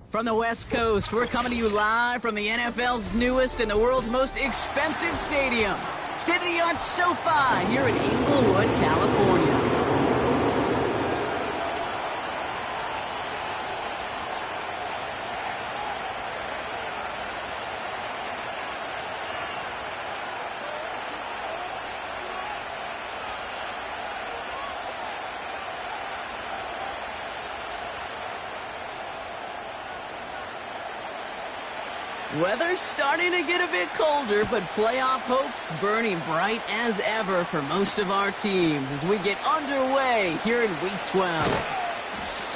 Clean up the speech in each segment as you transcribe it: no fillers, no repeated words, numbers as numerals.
From the West Coast, we're coming to you live from the NFL's newest and the world's most expensive stadium. State-of-the-art SoFi here in Inglewood, California. Weather's starting to get a bit colder, but playoff hopes burning bright as ever for most of our teams as we get underway here in Week 12.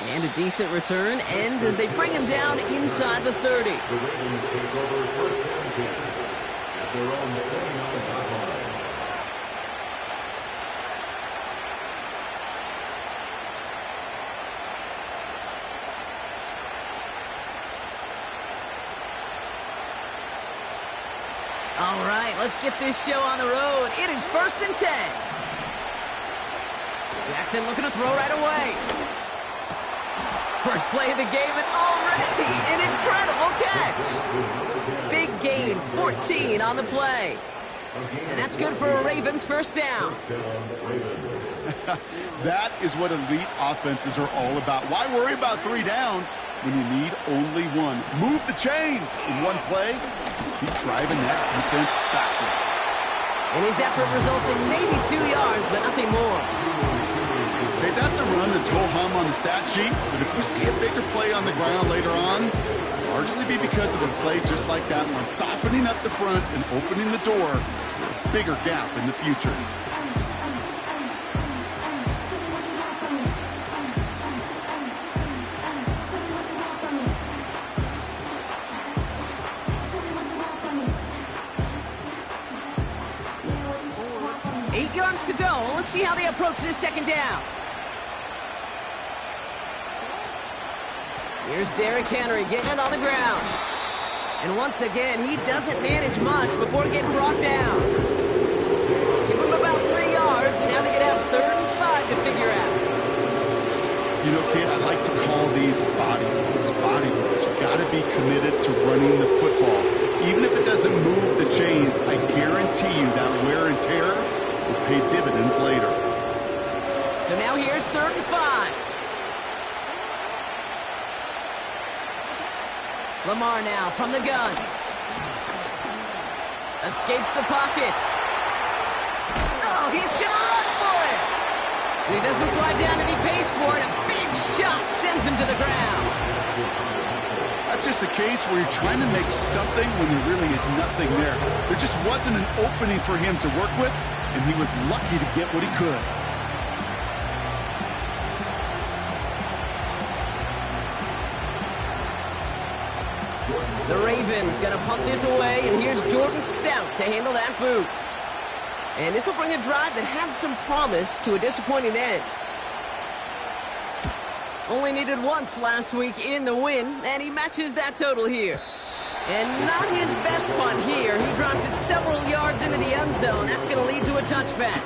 And a decent return ends as they bring him down inside the 30. The Ravens take over first down here at their own 49-yard line. All right, let's get this show on the road. It is 1st and 10. Jackson looking to throw right away. First play of the game, and already an incredible catch. Big gain, 14 on the play. And that's good for a Ravens first down. That is what elite offenses are all about. Why worry about 3 downs when you need only one? Move the chains in one play. Keep driving that defense backwards. And his effort results in maybe 2 yards, but nothing more. Okay, that's a run that's ho-hum on the stat sheet, but if we see a bigger play on the ground later on, it'll largely be because of a play just like that one, softening up the front and opening the door for a bigger gap in the future. To go. Let's see how they approach this second down. Here's Derrick Henry getting it on the ground. And once again, he doesn't manage much before getting brought down. Give him about 3 yards, and now they're going to have 3rd and 5 to figure out. You know, kid, I like to call these body blows. Body blows. You got to be committed to running the football. Even if it doesn't move the chains, I guarantee you that wear and tear will pay dividends later. So now here's 3rd and 5. Lamar now from the gun. Escapes the pocket. Oh, he's going to run for it. And he doesn't slide down and he pays for it. A big shot sends him to the ground. That's just a case where you're trying to make something when there really is nothing there. There just wasn't an opening for him to work with, and he was lucky to get what he could. The Ravens going to punt this away, and here's Jordan Stout to handle that boot. And this will bring a drive that had some promise to a disappointing end. Only needed once last week in the win, and he matches that total here. And not his best punt here. He drops it several yards into the end zone. That's going to lead to a touchback.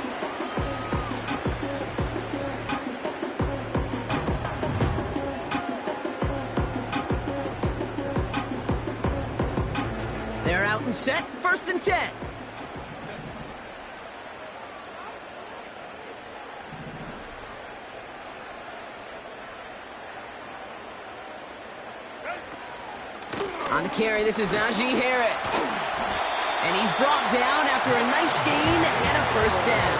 They're out and set, 1st and 10. On the carry, this is Najee Harris. And he's brought down after a nice gain and a first down.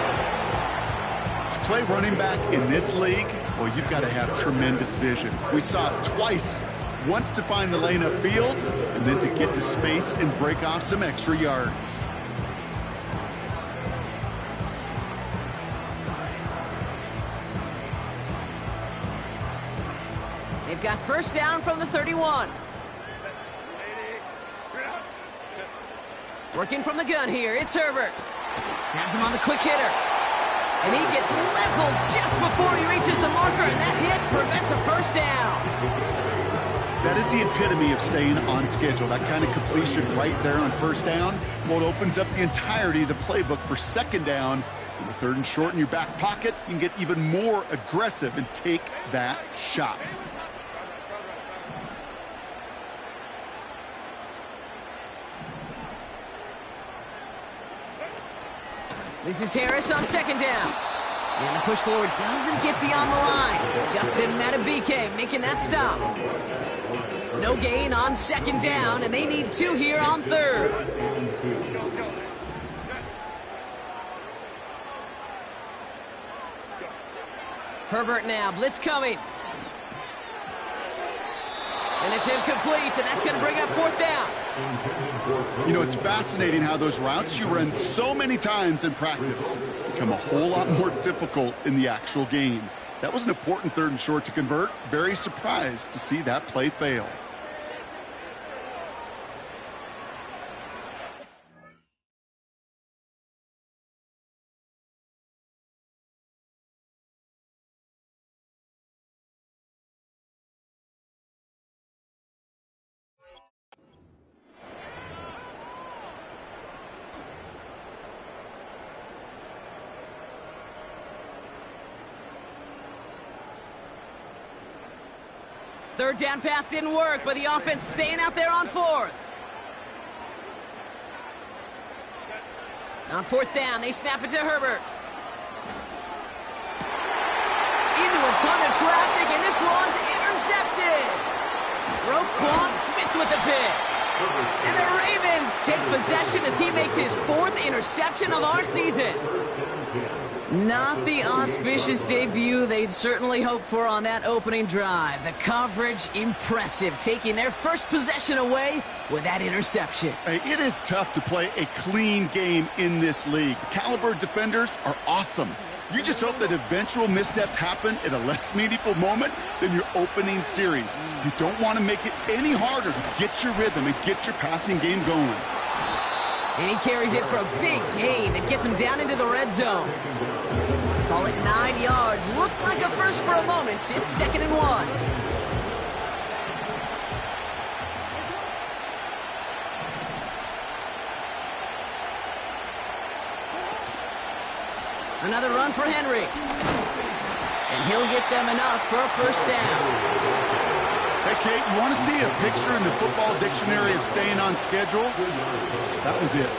To play running back in this league, well, you've got to have tremendous vision. We saw it twice. Once to find the lane upfield, and then to get to space and break off some extra yards. They've got first down from the 31. Working from the gun here, it's Herbert. Has him on the quick hitter. And he gets leveled just before he reaches the marker, and that hit prevents a first down. That is the epitome of staying on schedule. That kind of completion right there on first down. Well, it opens up the entirety of the playbook for second down. And with 3rd and short in your back pocket, you can get even more aggressive and take that shot. This is Harris on second down. And the push forward doesn't get beyond the line. Justin Matabike making that stop. No gain on second down, and they need 2 here on third. Herbert now, blitz coming. And it's incomplete, and that's going to bring up fourth down. You know, it's fascinating how those routes you run so many times in practice become a whole lot more difficult in the actual game. That was an important 3rd and short to convert. Very surprised to see that play fail. Third down pass didn't work, but the offense staying out there on fourth. On fourth down, they snap it to Herbert. Into a ton of traffic, and this one's intercepted. Roquan Smith with the pick. And the Ravens take possession as he makes his 4th interception of our season. Not the auspicious debut they'd certainly hoped for on that opening drive. The coverage, impressive, taking their first possession away with that interception. Hey, it is tough to play a clean game in this league. The caliber defenders are awesome. You just hope that eventual missteps happen at a less meaningful moment than your opening series. You don't want to make it any harder to get your rhythm and get your passing game going. And he carries it for a big gain that gets him down into the red zone. Call it 9 yards. Looked like a first for a moment. It's 2nd and 1. Another run for Henry. And he'll get them enough for a first down. Hey, Kate, you want to see a picture in the football dictionary of staying on schedule? That was it.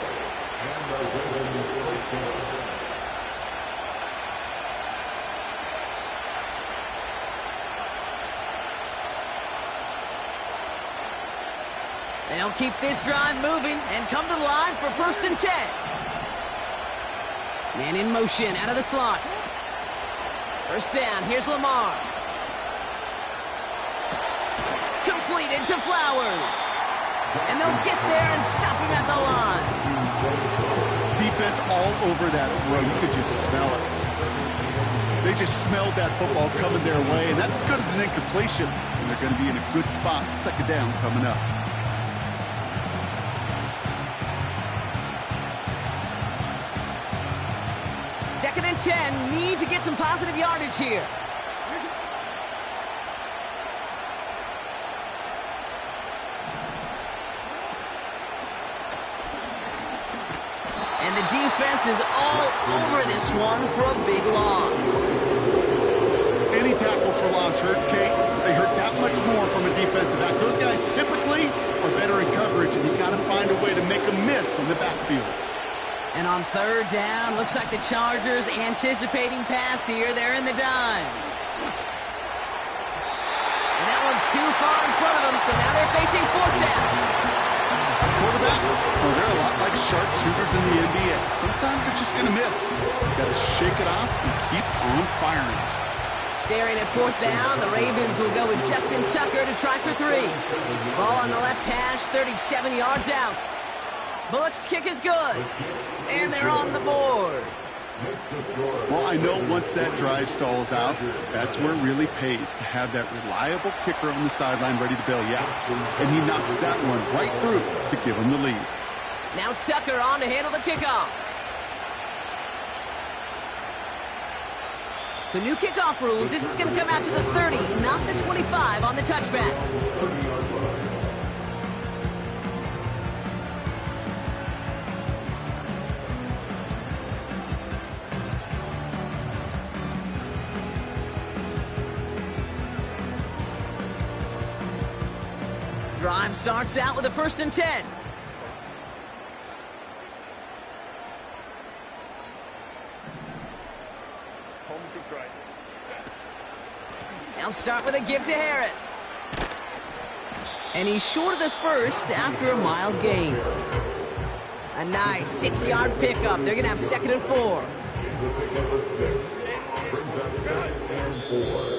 They'll keep this drive moving and come to the line for 1st and 10. Man in motion out of the slot. First down, here's Lamar. Completed to Flowers. And they'll get there and stop him at the line. Defense all over that throw. You could just smell it. They just smelled that football coming their way, and that's as good as an incompletion. And they're going to be in a good spot. 2nd down coming up. Second and 10, need to get some positive yardage here. And the defense is all over this one for a big loss. Any tackle for loss hurts, Kate. They hurt that much more from a defensive back. Those guys typically are better in coverage, and you got to find a way to make a miss in the backfield. And on third down, looks like the Chargers anticipating pass here. They're in the dime. And that one's too far in front of them, so now they're facing fourth down. Quarterbacks, well, they're a lot like sharpshooters in the NBA. Sometimes they're just going to miss. You got to shake it off and keep on firing. Staring at fourth down, the Ravens will go with Justin Tucker to try for 3. Ball on the left hash, 37 yards out. Bullock's kick is good. And they're on the board. Well, I know once that drive stalls out, that's where it really pays to have that reliable kicker on the sideline ready to bail you out. And he knocks that one right through to give him the lead. Now Tucker on to handle the kickoff. So new kickoff rules. This is going to come out to the 30, not the 25 on the touchback. Drive starts out with a 1st and 10. They'll start with a give to Harris. And he's short of the first after a mild gain. A nice 6-yard pickup. They're going to have 2nd and 4. The pick number 6 brings up 2nd and 4.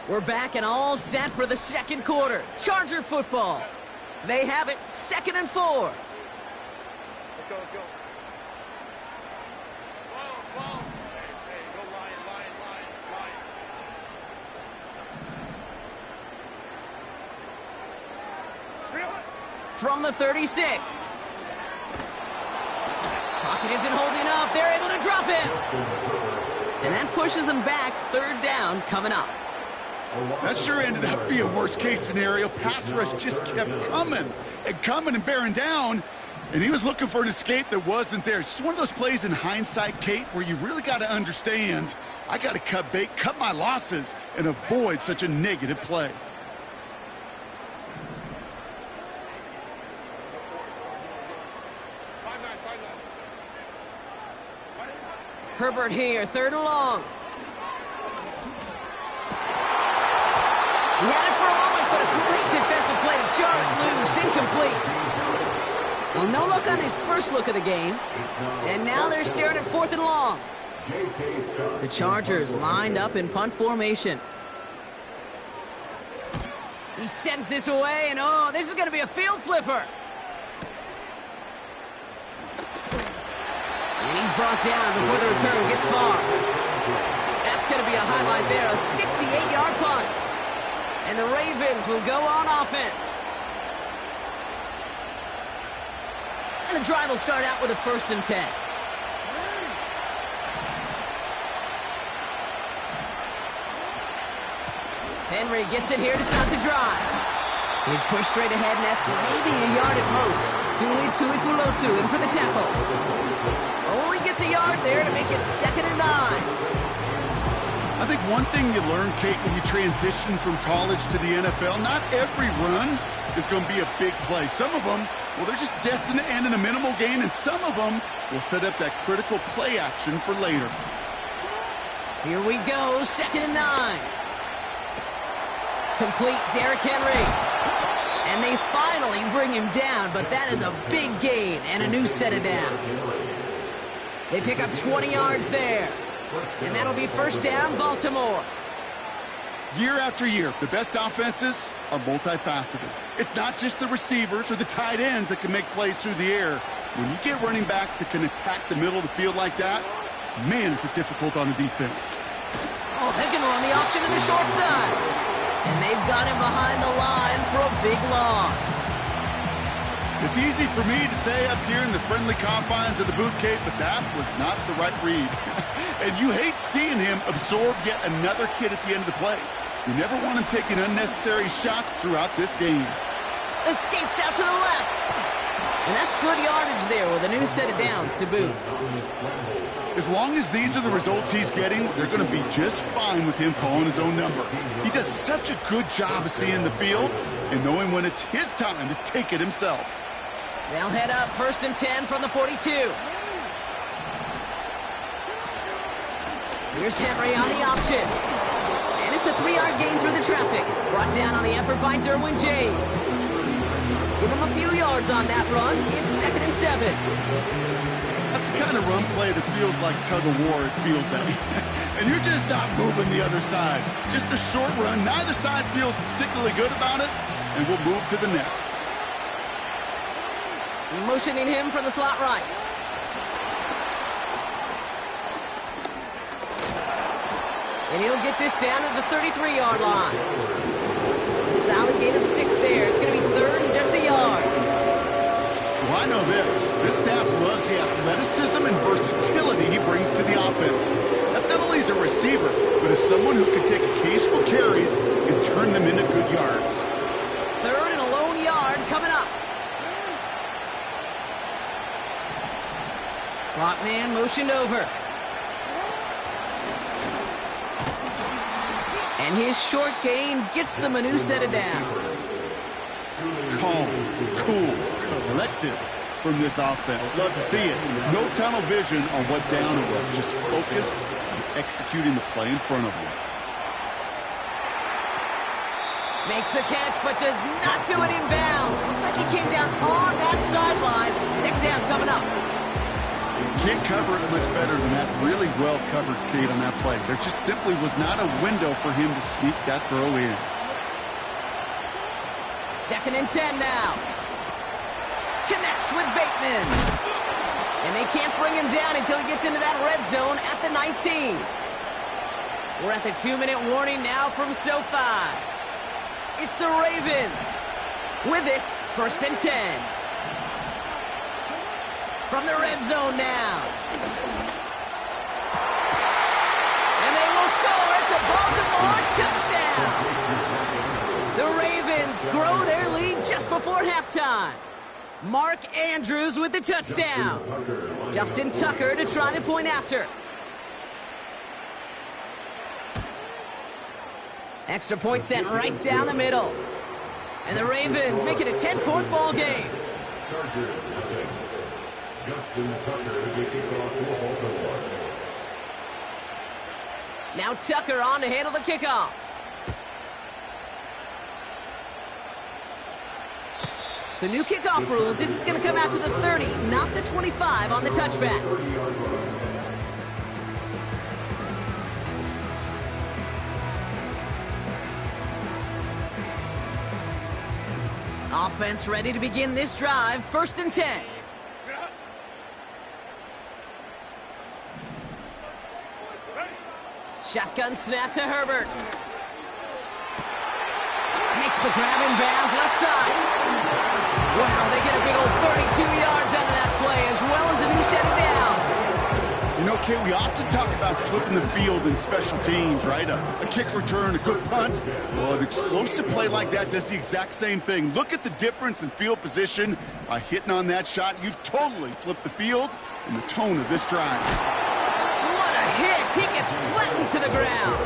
We're back and all set for the 2nd quarter. Charger football. They have it, 2nd and 4. Let's go, let's go. Whoa. Hey, go line. From the 36. Pocket isn't holding up. They're able to drop him. And that pushes them back. 3rd down coming up. That sure ended up being a worst-case scenario. Pass rush just kept coming and bearing down, and he was looking for an escape that wasn't there. It's just one of those plays in hindsight, Kate, where you really got to understand, I got to cut bait, cut my losses, and avoid such a negative play. Herbert here, 3rd and long. He had it for a moment, but a great defensive play to jar it loose, incomplete. Well, no look on his first look of the game. And now they're staring at 4th and long. The Chargers lined up in punt formation. He sends this away, and oh, this is going to be a field flipper. And he's brought down before the return gets far. That's going to be a highlight there, a 68-yard punt. And the Ravens will go on offense. And the drive will start out with a 1st and 10. Henry gets it here to start the drive. He's pushed straight ahead, and that's maybe a yard at most. Tuli in for the tackle. Only gets a yard there to make it 2nd and 9. I think one thing you learn, Kate, when you transition from college to the NFL, not every run is going to be a big play. Some of them, well, they're just destined to end in a minimal gain, and some of them will set up that critical play action for later. Here we go, 2nd and 9. Complete, Derrick Henry. And they finally bring him down, but that is a big gain and a new set of downs. They pick up 20 yards there. And that'll be 1st down, Baltimore. Year after year, the best offenses are multifaceted. It's not just the receivers or the tight ends that can make plays through the air. When you get running backs that can attack the middle of the field like that, man, is it difficult on the defense. Oh, they're going to run the option to the short side. And they've got him behind the line for a big loss. It's easy for me to say up here in the friendly confines of the booth, Kate, but that was not the right read. And you hate seeing him absorb yet another hit at the end of the play. You never want him taking unnecessary shots throughout this game. Escapes out to the left. And that's good yardage there with a new set of downs to boot. As long as these are the results he's getting, they're going to be just fine with him calling his own number. He does such a good job of seeing the field and knowing when it's his time to take it himself. They'll head up 1st and 10 from the 42. Here's Henry on the option. And it's a 3-yard gain through the traffic. Brought down on the effort by Derwin James. Give him a few yards on that run. It's 2nd and 7. That's the kind of run play that feels like tug-of-war at field day. And you're just not moving the other side. Just a short run. Neither side feels particularly good about it. And we'll move to the next. Motioning him from the slot right. And he'll get this down to the 33-yard line. A solid gain of 6 there. It's going to be 3rd and just a yard. Well, I know this. This staff loves the athleticism and versatility he brings to the offense. That's not only as a receiver, but as someone who can take occasional carries and turn them into good yards. 3rd and a lone yard coming up. Slot man motioned over. And his short gain gets them a new set of downs. Calm, cool, collected from this offense. Love to see it. No tunnel vision on what down it was. Just focused on executing the play in front of them. Makes the catch, but does not do it in bounds. Looks like he came down on that sideline. Second down coming up. Can't cover it much better than that. Really well covered, Kate, on that play. There just simply was not a window for him to sneak that throw in. 2nd and 10 now. Connects with Bateman. And they can't bring him down until he gets into that red zone at the 19. We're at the 2-minute warning now from SoFi. It's the Ravens. With it, 1st and 10. From the red zone now. And they will score. It's a Baltimore touchdown. The Ravens grow their lead just before halftime. Mark Andrews with the touchdown. Justin Tucker to try the point after. Extra point sent right down the middle. And the Ravens make it a 10-point ball game. Justin Tucker to kick off for Baltimore. Now Tucker on to handle the kickoff. So new kickoff rules. This is going to come out to the 30, not the 25 on the touchback. Offense ready to begin this drive. 1st and 10. Shotgun snap to Herbert. Makes the grab in bounds left side. Wow, they get a big old 32 yards out of that play, as well as a new set of downs. You know, Kate, we often talk about flipping the field in special teams, right? A kick return, a good punt. Well, an explosive play like that does the exact same thing. Look at the difference in field position. By hitting on that shot, you've totally flipped the field and the tone of this drive. What a hit! He gets flattened to the ground.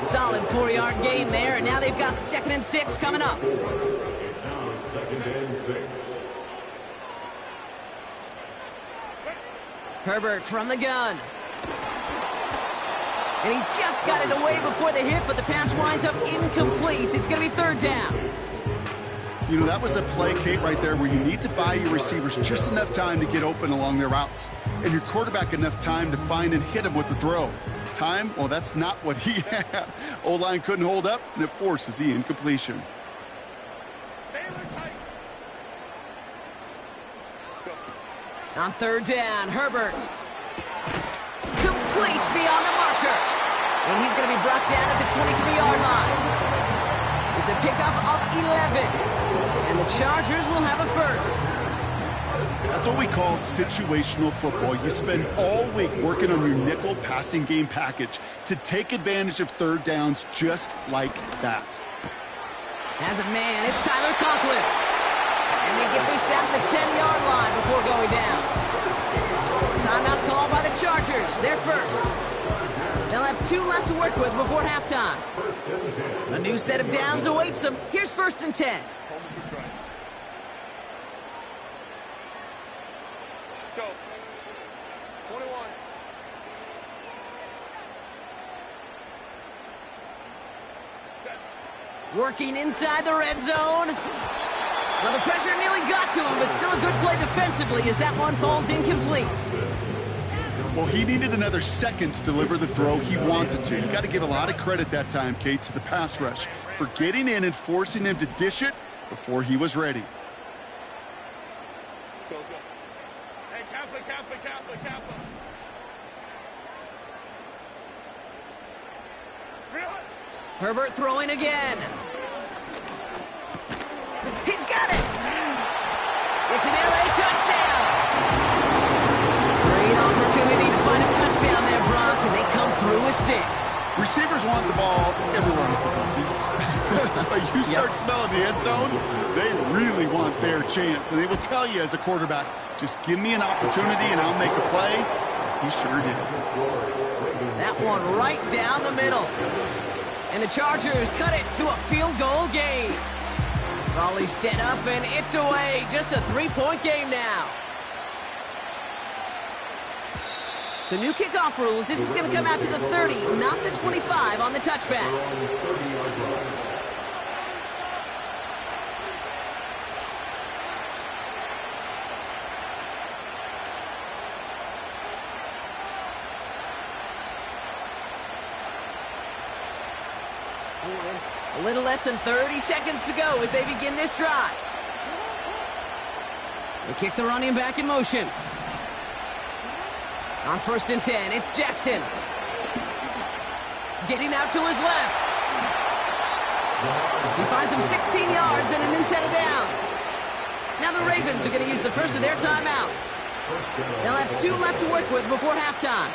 Solid 4-yard gain there, and now they've got 2nd and 6 coming up. It's now 2nd and 6. Herbert from the gun. And he just got it away before the hit, but the pass winds up incomplete. It's going to be 3rd down. You know, that was a play, Kate, right there where you need to buy your receivers just enough time to get open along their routes. And your quarterback enough time to find and hit him with the throw. Time, well, that's not what he had. O-line couldn't hold up, and it forces the incompletion. On 3rd down, Herbert. Complete beyond the marker. And he's going to be brought down at the 23-yard line. It's a pickup of 11. And the Chargers will have a 1st. That's what we call situational football. You spend all week working on your nickel passing game package to take advantage of 3rd downs just like that. As a man, it's Tyler Conklin. And they get this down to the 10-yard line before going down. Timeout called by the Chargers. They're 1st. They'll have 2 left to work with before halftime. A new set of downs awaits them. Here's 1st and 10. Go. 21. Working inside the red zone. Well, the pressure nearly got to him, but still a good play defensively as that one falls incomplete. Well, he needed another second to deliver the throw he wanted to. You got to give a lot of credit that time, Kate, to the pass rush for getting in and forcing him to dish it before he was ready. Go, go. Hey, Kappa. Herbert throwing again. He's got it. It's an LA touchdown. Great opportunity to find a touchdown there, Brock, and they come through with 6. Receivers want the ball everywhere on the football field. But you start smelling the end zone, they really want their chance. And they will tell you as a quarterback, just give me an opportunity and I'll make a play. He sure did. That one right down the middle. And the Chargers cut it to a field goal game. Volley set up and it's away. Just a 3-point game now. So new kickoff rules. This is going to come out to the 30, not the 25 on the touchback. A little less than 30 seconds to go as they begin this drive. They kick the running back in motion. On 1st and 10, it's Jackson. Getting out to his left. He finds him 16 yards and a new set of downs. Now the Ravens are going to use the first of their timeouts. They'll have 2 left to work with before halftime.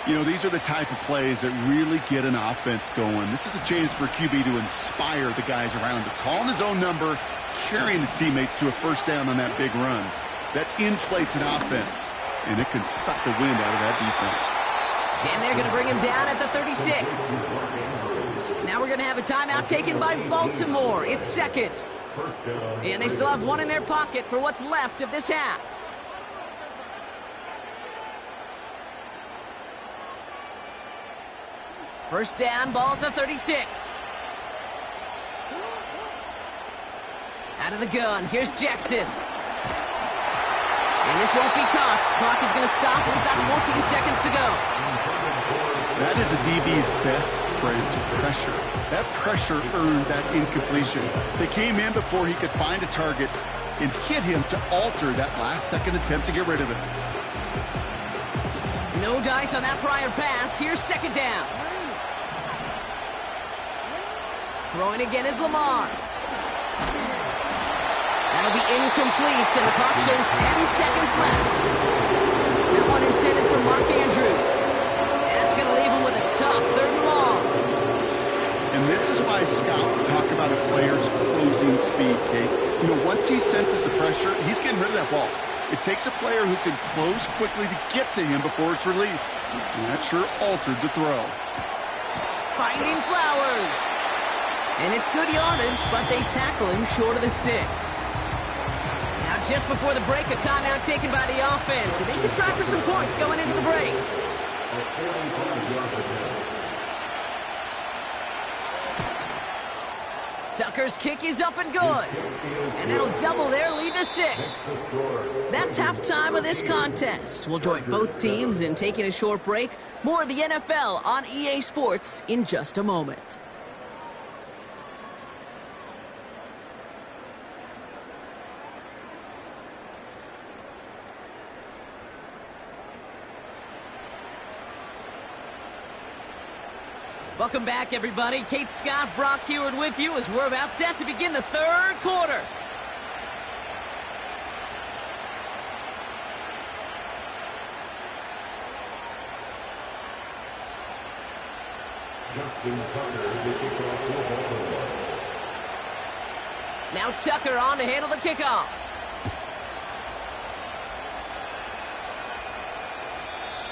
You know, these are the type of plays that really get an offense going. This is a chance for a QB to inspire the guys around him. Calling his own number, carrying his teammates to a first down on that big run. That inflates an offense, and it can suck the wind out of that defense. And they're going to bring him down at the 36. Now we're going to have a timeout taken by Baltimore. It's second. And they still have 1 in their pocket for what's left of this half. First down, ball at the 36. Out of the gun, here's Jackson. And this won't be caught. Clock is going to stop. We've got 14 seconds to go. That is a DB's best friend to pressure. That pressure earned that incompletion. They came in before he could find a target and hit him to alter that last-second attempt to get rid of it. No dice on that prior pass. Here's second down. Throwing again is Lamar. That'll be incomplete, and the clock shows 10 seconds left. That one intended for Mark Andrews. And that's going to leave him with a tough 3rd and long. And this is why scouts talk about a player's closing speed, Kate. You know, once he senses the pressure, he's getting rid of that ball. It takes a player who can close quickly to get to him before it's released. And that sure altered the throw. Finding Flowers. And it's good yardage, but they tackle him short of the sticks. Now, just before the break, a timeout taken by the offense. And they can try for some points going into the break. Tucker's kick is up and good. And that'll double their lead to 6. That's halftime of this contest. We'll join both teams in taking a short break. More of the NFL on EA Sports in just a moment. Welcome back, everybody. Kate Scott, Brock Heward with you as we're about set to begin the 3rd quarter. Now Tucker on to handle the kickoff.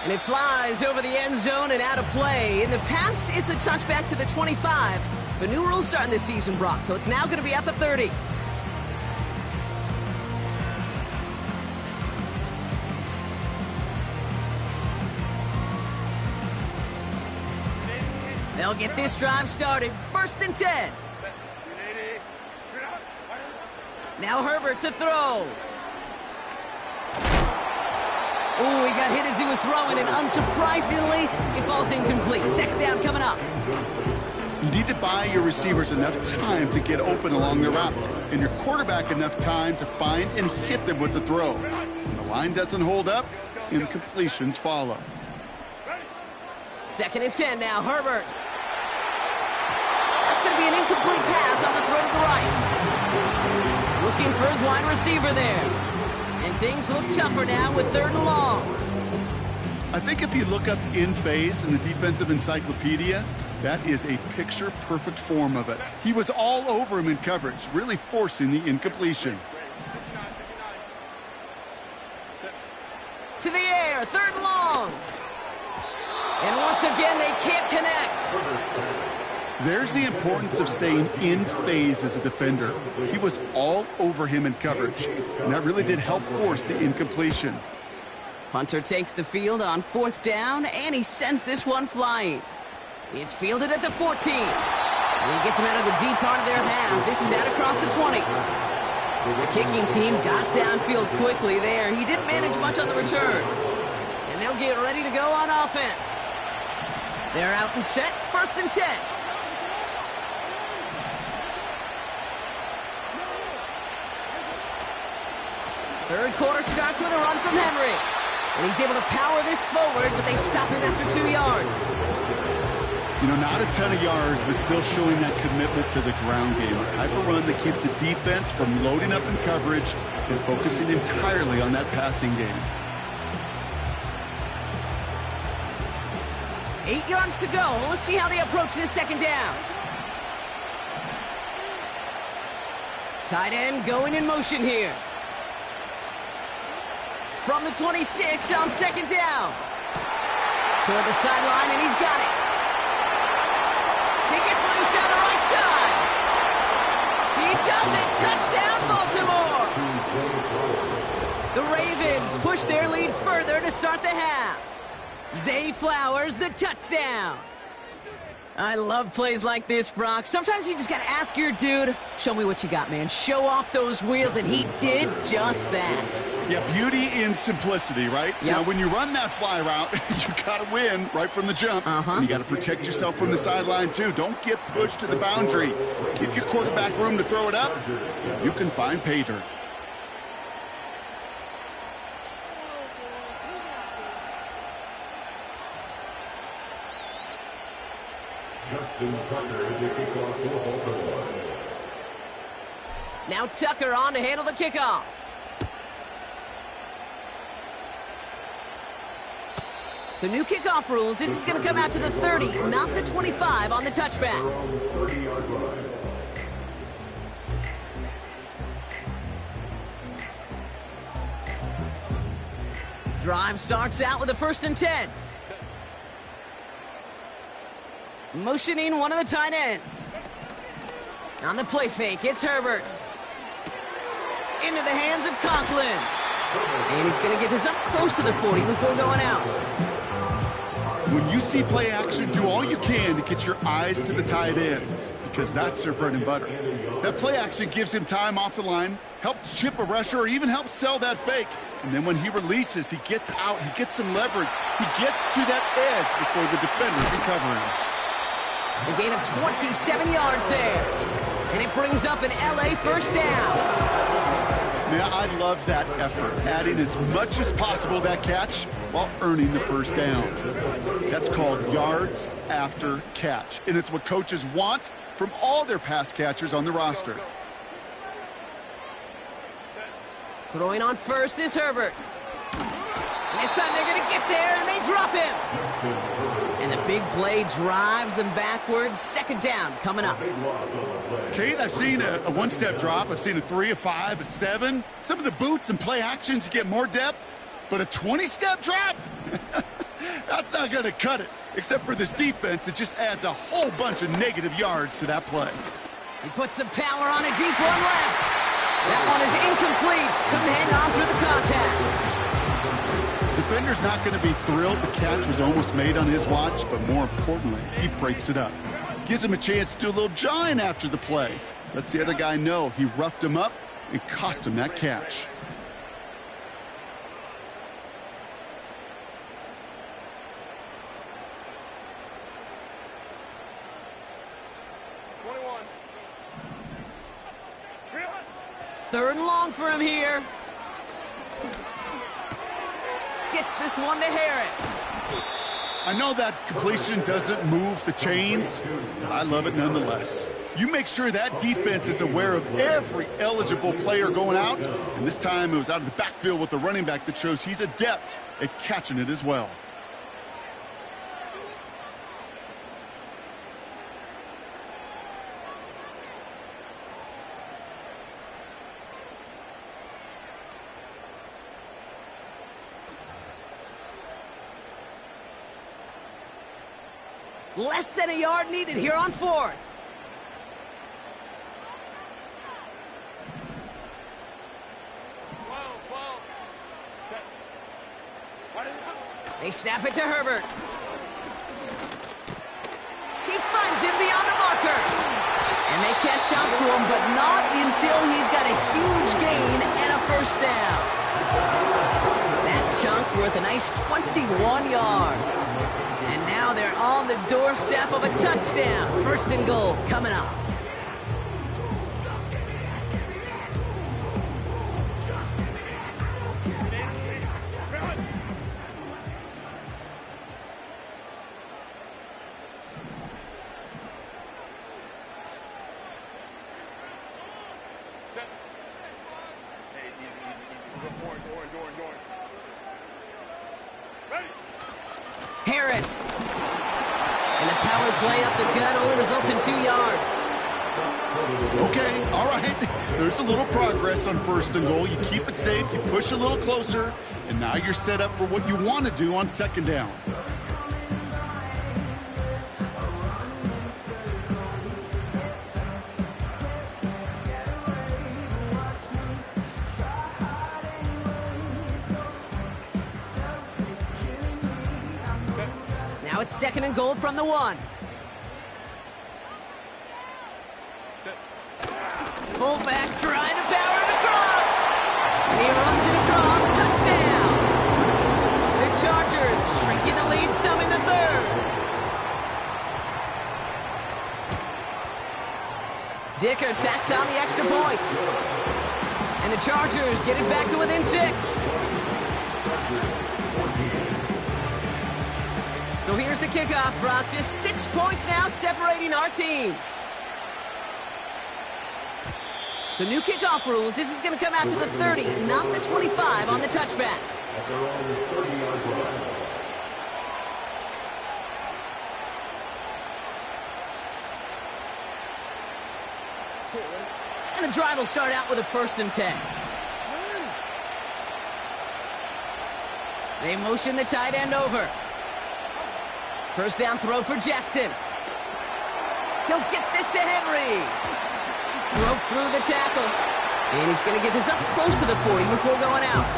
And it flies over the end zone and out of play. In the past, it's a touchback to the 25. The new rules starting this season, Brock, so it's now going to be at the 30. They'll get this drive started. 1st and 10. Now Herbert to throw. Ooh, he got hit as he was throwing, and unsurprisingly, it falls incomplete. 2nd down coming up. You need to buy your receivers enough time to get open along the route, and your quarterback enough time to find and hit them with the throw. When the line doesn't hold up, incompletions follow. 2nd and 10 now, Herbert. That's going to be an incomplete pass on the throw to the right. Looking for his wide receiver there. And things look tougher now with 3rd and long. I think if you look up in phase in the defensive encyclopedia, that is a picture-perfect form of it. He was all over him in coverage, really forcing the incompletion. To the air, 3rd and long. And once again, they can't connect. There's the importance of staying in phase as a defender. He was all over him in coverage, and that really did help force the incompletion. Hunter takes the field on 4th down, and he sends this one flying. It's fielded at the 14. And he gets him out of the deep part of their half. This is out across the 20. The kicking team got downfield quickly there. He didn't manage much on the return. And they'll get ready to go on offense. They're out and set, 1st and 10. Third quarter starts with a run from Henry. And he's able to power this forward, but they stop him after 2 yards. You know, not a ton of yards, but still showing that commitment to the ground game. A type of run that keeps the defense from loading up in coverage and focusing entirely on that passing game. 8 yards to go. Let's see how they approach this 2nd down. Tight end going in motion here. From the 26 on 2nd down. Toward the sideline, and he's got it. He gets loose down the right side. He does it. Touchdown, Baltimore. The Ravens push their lead further to start the half. Zay Flowers, the touchdown. I love plays like this, Brock. Sometimes you just got to ask your dude, show me what you got, man. Show off those wheels, and he did just that. Yeah, beauty in simplicity, right? Yep. Now, when you run that fly route, you got to win right from the jump. And you got to protect yourself from the sideline, too. Don't get pushed to the boundary. Give your quarterback room to throw it up. You can find pay dirt. Now Tucker on to handle the kickoff. So new kickoff rules. This is going to come out to the 30, not the 25 on the touchback. Drive starts out with a 1st and 10. Motioning one of the tight ends. On the play fake, it's Herbert. Into the hands of Conklin. And he's going to get this up close to the 40 before going out. When you see play action, do all you can to get your eyes to the tight end, because that's their bread and butter. That play action gives him time off the line, helps chip a rusher, or even helps sell that fake. And then when he releases, he gets out, he gets some leverage. He gets to that edge before the defender can cover him. A gain of 27 yards there. And it brings up an LA 1st down. Man, I love that effort, adding as much as possible to that catch while earning the 1st down. That's called yards after catch, and it's what coaches want from all their pass catchers on the roster. Throwing on 1st is Herbert. And this time they're going to get there, and they drop him. And the big play drives them backwards. 2nd down coming up. Kate, I've seen a one-step drop. I've seen a 3, a 5, a 7. Some of the boots and play actions, you get more depth. But a 20-step drop? That's not going to cut it. Except for this defense, it just adds a whole bunch of negative yards to that play. He puts some power on a deep one left. That one is incomplete. Couldn't hang on through the contact. Defender's not going to be thrilled the catch was almost made on his watch, but more importantly, he breaks it up. Gives him a chance to do a little jawing after the play. Lets the other guy know he roughed him up and cost him that catch. Third and long for him here. Gets this one to Harris. I know that completion doesn't move the chains. I love it nonetheless. You make sure that defense is aware of every eligible player going out. And this time it was out of the backfield with the running back that shows he's adept at catching it as well. Less than a yard needed here on 4th. They snap it to Herbert. He finds him beyond the marker. And they catch up to him, but not until he's got a huge gain and a first down. That chunk worth a nice 21 yards. And now they're on the doorstep of a touchdown. 1st and goal coming up. Harris. And the power play up the gut only results in 2 yards. Okay, all right. There's a little progress on 1st and goal. You keep it safe, you push a little closer, and now you're set up for what you want to do on 2nd down. Now it's 2nd and goal from the 1. Fullback trying to power it across. And he runs it across. Touchdown. The Chargers shrinking the lead some in the 3rd. Dicker tacks on the extra point. And the Chargers get it back to within 6. So here's the kickoff, Brock. Just 6 points now separating our teams. So new kickoff rules. This is going to come out to the 30, not the 25 on the touchback. And the drive will start out with a 1st and 10. They motion the tight end over. 1st down throw for Jackson. He'll get this to Henry. Broke through the tackle. And he's going to get this up close to the 40 before going out.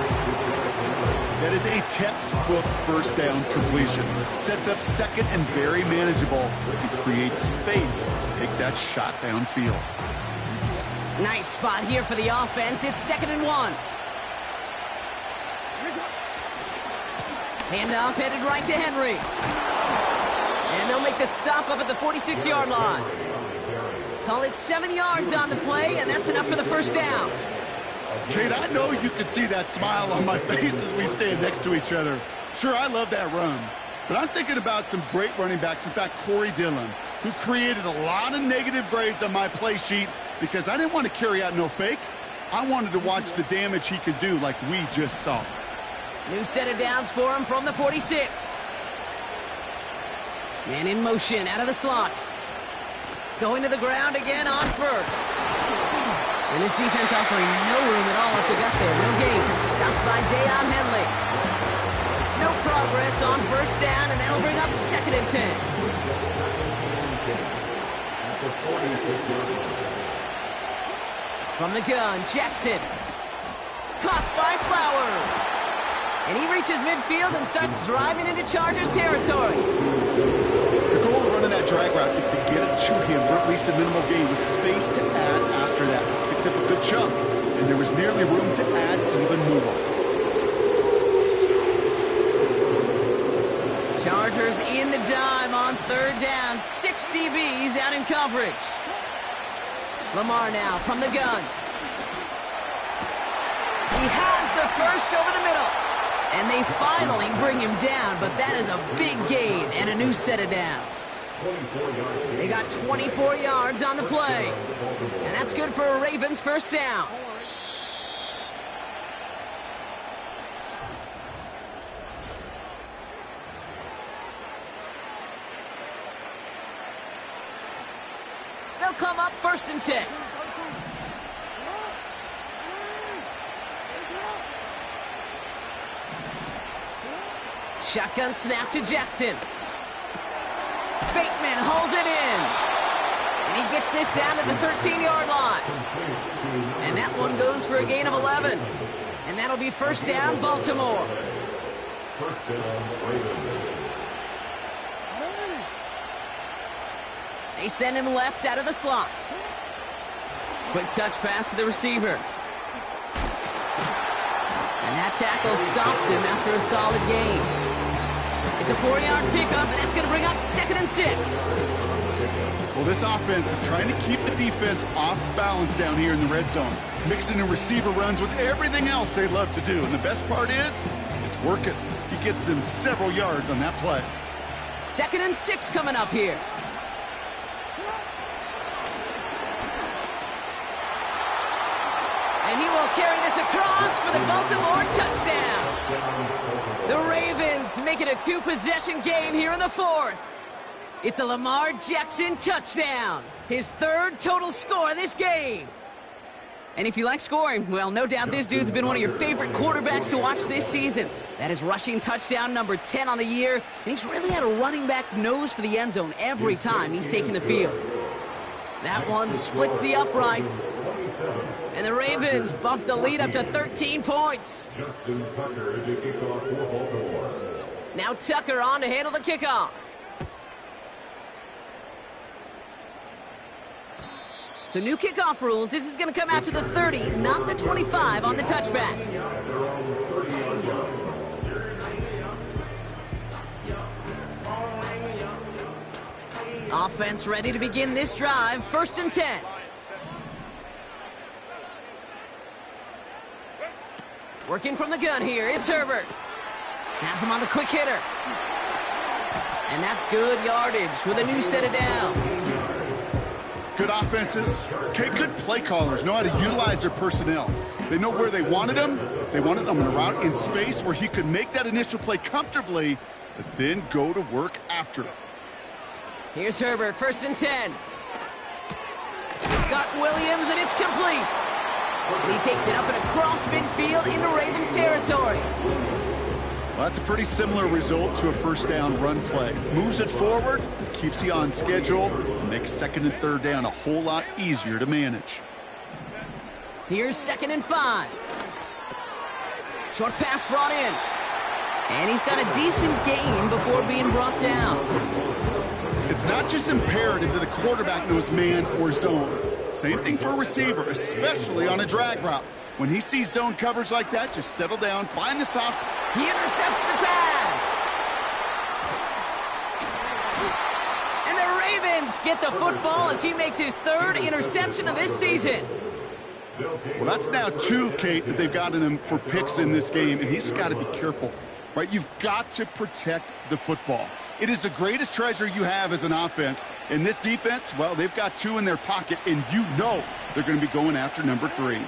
That is a textbook 1st down completion. Sets up 2nd and very manageable. It creates space to take that shot downfield. Nice spot here for the offense. It's 2nd and 1. Handoff headed right to Henry. And they'll make the stop up at the 46-yard line. Call it 7 yards on the play, and that's enough for the 1st down. Kate, I know you can see that smile on my face as we stand next to each other. Sure, I love that run. But I'm thinking about some great running backs. In fact, Corey Dillon, who created a lot of negative grades on my play sheet because I didn't want to carry out no fake. I wanted to watch the damage he could do like we just saw. New set of downs for him from the 46. Man in motion out of the slot. Going to the ground again on 1st. And this defense offering no room at all up the gut there. No gain. Stopped by Dayon Henley. No progress on 1st down, and that'll bring up 2nd and 10. From the gun, Jackson. Caught by Flowers. And he reaches midfield and starts driving into Chargers territory. The goal of running that drag route is to get it to him for at least a minimal gain with space to add after that. Picked up a good chunk, and there was nearly room to add even more. Chargers in the dime on 3rd down. 6 DBs out in coverage. Lamar now from the gun. He has the first over the middle. And they finally bring him down, but that is a big gain and a new set of downs. They got 24 yards on the play. And that's good for a Ravens 1st down. They'll come up 1st and 10. Shotgun snap to Jackson. Bateman gets this down to the 13-yard line. And that one goes for a gain of 11. And that'll be first down, Baltimore. First down, Ravens. They send him left out of the slot. Quick touch pass to the receiver. And that tackle stops him after a solid gain. It's a 4-yard pickup, and that's going to bring up 2nd and 6. Well, this offense is trying to keep the defense off balance down here in the red zone, mixing in receiver runs with everything else they love to do. And the best part is, it's working. He gets them several yards on that play. 2nd and 6 coming up here. And he will carry this across for the Baltimore touchdown. The Ravens make it a 2-possession game here in the 4th. It's a Lamar Jackson touchdown. His 3rd total score of this game. And if you like scoring, well, no doubt this dude's been one of your favorite quarterbacks to watch this season. That is rushing touchdown number 10 on the year. And he's really had a running back's nose for the end zone every time he's taken the field. That one splits the uprights. And the Ravens bump the lead up to 13 points. Justin Tucker to kick off for Baltimore. Now Tucker on to handle the kickoff. So new kickoff rules. This is going to come out to the 30, not the 25 on the touchback. Offense ready to begin this drive. 1st and 10. Working from the gun here. It's Herbert. Has him on the quick hitter. And that's good yardage with a new set of downs. Good offenses. Okay, good play callers know how to utilize their personnel. They know where they wanted them. They wanted them on a route in space where he could make that initial play comfortably, but then go to work after it. Here's Herbert, 1st and 10. Got Williams, and it's complete. And he takes it up and across midfield into Ravens territory. Well, that's a pretty similar result to a 1st down run play. Moves it forward, keeps you on schedule, makes 2nd and 3rd down a whole lot easier to manage. Here's 2nd and 5. Short pass brought in. And he's got a decent gain before being brought down. It's not just imperative that a quarterback knows man or zone. Same thing for a receiver, especially on a drag route. When he sees zone coverage like that, just settle down, find the soft spot. He intercepts the pass. And the Ravens get the football as he makes his 3rd interception of this season. Well, that's now 2, Kate, that they've gotten him for picks in this game, and he's got to be careful, right? You've got to protect the football. It is the greatest treasure you have as an offense. And this defense, well, they've got 2 in their pocket, and you know they're going to be going after number 3.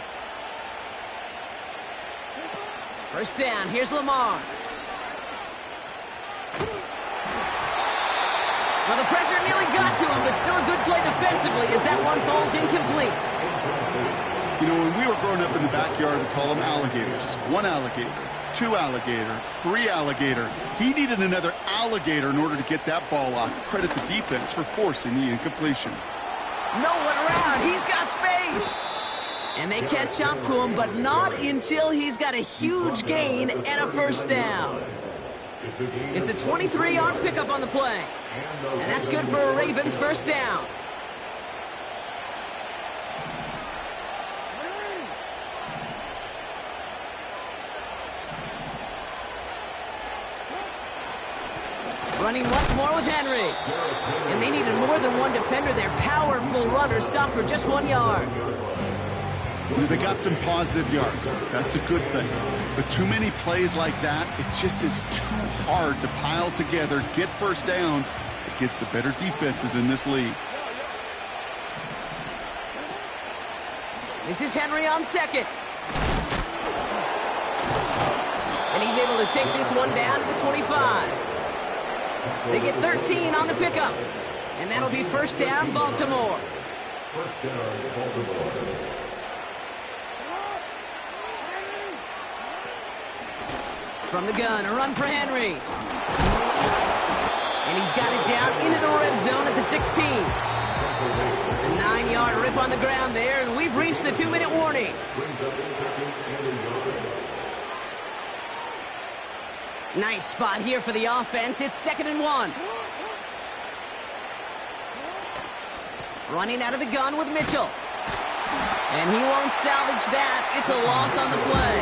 1st down, here's Lamar. Well, the pressure nearly got to him, but still a good play defensively as that one falls incomplete. You know, when we were growing up in the backyard, we call them alligators. 1 alligator, 2 alligator, 3 alligator. He needed another alligator in order to get that ball off. Credit the defense for forcing the incompletion. No one around. He's got space. And they catch up to him, but not until he's got a huge gain and a 1st down. It's a 23-yard pickup on the play. And that's good for a Ravens 1st down. Running once more with Henry. And they needed more than one defender. Their powerful runner stopped for just 1 yard. They got some positive yards. That's a good thing. But too many plays like that, it just is too hard to pile together, get 1st downs against the better defenses in this league. This is Henry on 2nd. And he's able to take this one down to the 25. They get 13 on the pickup. And that'll be 1st down, Baltimore. 1st down, Baltimore. From the gun, a run for Henry. And he's got it down into the red zone at the 16. A 9-yard rip on the ground there, and we've reached the 2-minute warning. Nice spot here for the offense. It's 2nd and 1. Running out of the gun with Mitchell. And he won't salvage that. It's a loss on the play.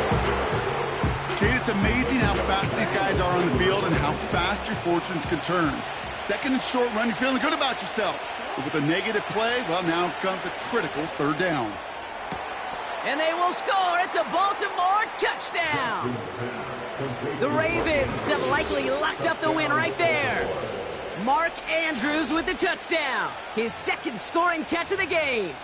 Kate, it's amazing how fast these guys are on the field and how fast your fortunes can turn. 2nd and short run, you're feeling good about yourself. But with a negative play, well, now comes a critical 3rd down. And they will score. It's a Baltimore touchdown. The Ravens have likely locked up the win right there. Mark Andrews with the touchdown. His 2nd scoring catch of the game.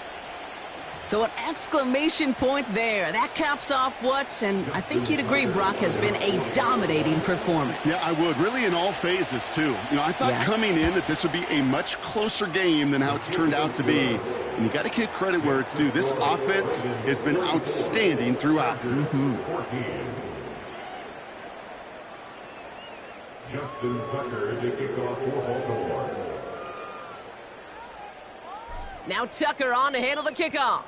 So an exclamation point there. That caps off what, and I think you'd agree, Brock, has been a dominating performance. Yeah, I would. Really in all phases, too. You know, I thought coming in that this would be a much closer game than how it's turned out to be. And you got to give credit where it's due. This offense has been outstanding throughout. Justin Tucker to kick off for Baltimore. Now Tucker on to handle the kickoff.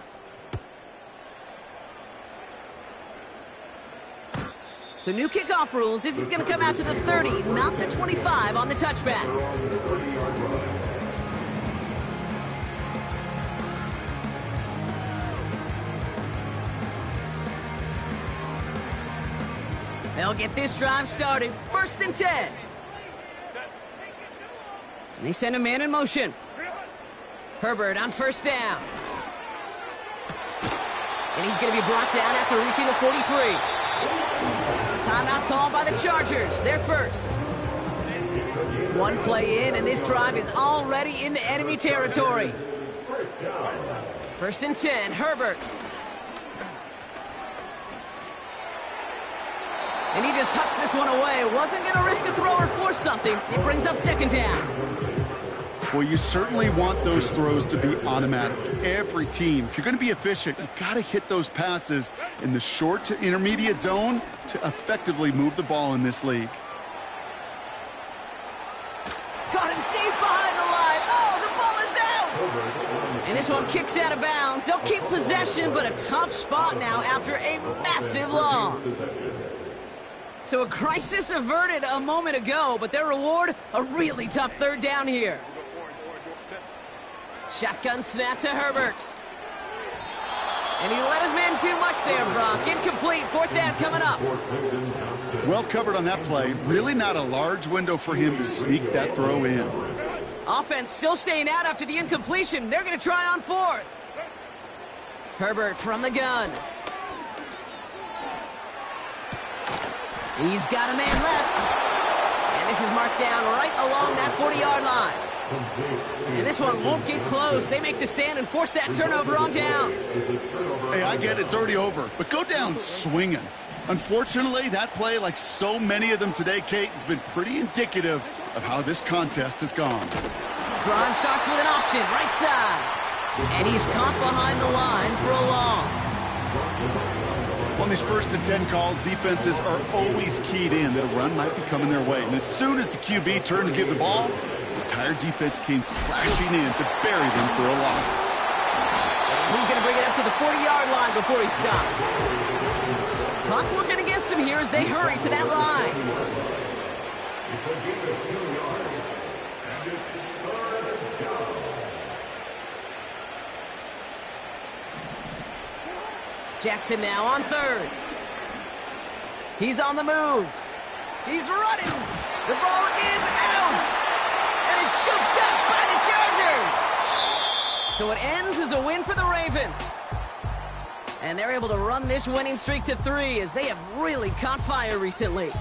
So new kickoff rules. This is going to come out to the 30, not the 25 on the touchback. They'll get this drive started. 1st and 10. And they send a man in motion. Herbert on 1st down. And he's going to be brought down after reaching the 43. Timeout called by the Chargers. They're first. 1 play in, and this drive is already into enemy territory. 1st and 10, Herbert. And he just hucks this one away. Wasn't going to risk a throw or force something. It brings up 2nd down. Well, you certainly want those throws to be automatic. Every team, if you're going to be efficient, you got to hit those passes in the short to intermediate zone to effectively move the ball in this league. Got him deep behind the line. Oh, the ball is out. And this one kicks out of bounds. They'll keep possession, but a tough spot now after a massive loss. So a crisis averted a moment ago, but their reward, a really tough 3rd down here. Shotgun snap to Herbert. And he let his man too much there, Brock. Incomplete. 4th down coming up. Well covered on that play. Really not a large window for him to sneak that throw in. Offense still staying out after the incompletion. They're going to try on 4th. Herbert from the gun. He's got a man left. And this is marked down right along that 40-yard line. And this one won't get close. They make the stand and force that turnover on downs. Hey, I get it's already over, but go down swinging. Unfortunately, that play, like so many of them today, Kate, has been pretty indicative of how this contest has gone. Drive starts with an option, right side. And he's caught behind the line for a loss. On these 1st and 10 calls, defenses are always keyed in that a run might be coming their way. And as soon as the QB turned to give the ball, the entire defense came crashing in to bury them for a loss. He's going to bring it up to the 40-yard line before he stops. Clock working against him here as they hurry to that line. Jackson now on 3rd. He's on the move. He's running. The ball is out. And it's scooped up by the Chargers. So it ends as a win for the Ravens. And they're able to run this winning streak to 3 as they have really caught fire recently.